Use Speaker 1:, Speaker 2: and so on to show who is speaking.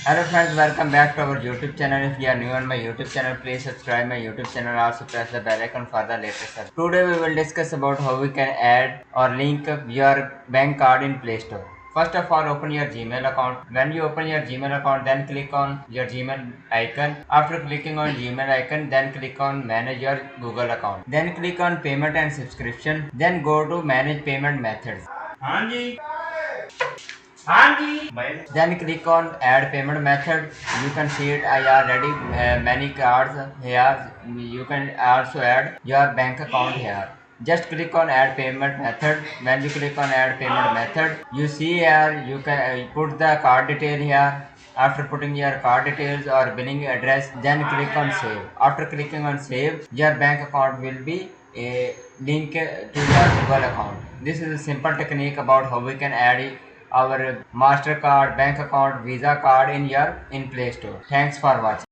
Speaker 1: Hello friends, welcome back to our YouTube channel. If you are new on my YouTube channel, please subscribe my YouTube channel. Also press the bell icon for the latest updates. Today we will discuss about how we can add or link your bank card in Play Store. First of all, open your Gmail account. When you open your Gmail account, then click on your Gmail icon. After clicking on Gmail icon, then click on manage your Google account. Then click on payment and subscription. Then go to manage payment methods. Then click on add payment method. You can see it. I already many cards here. You can also add your bank account here. Just click on add payment method. When you click on add payment method, you see here you can put the card detail here. After putting your card details or billing address, then click on save. After clicking on save, your bank account will be a link to your Google account. This is a simple technique about how we can add our Mastercard, bank account, Visa card in your Play Store. Thanks for watching.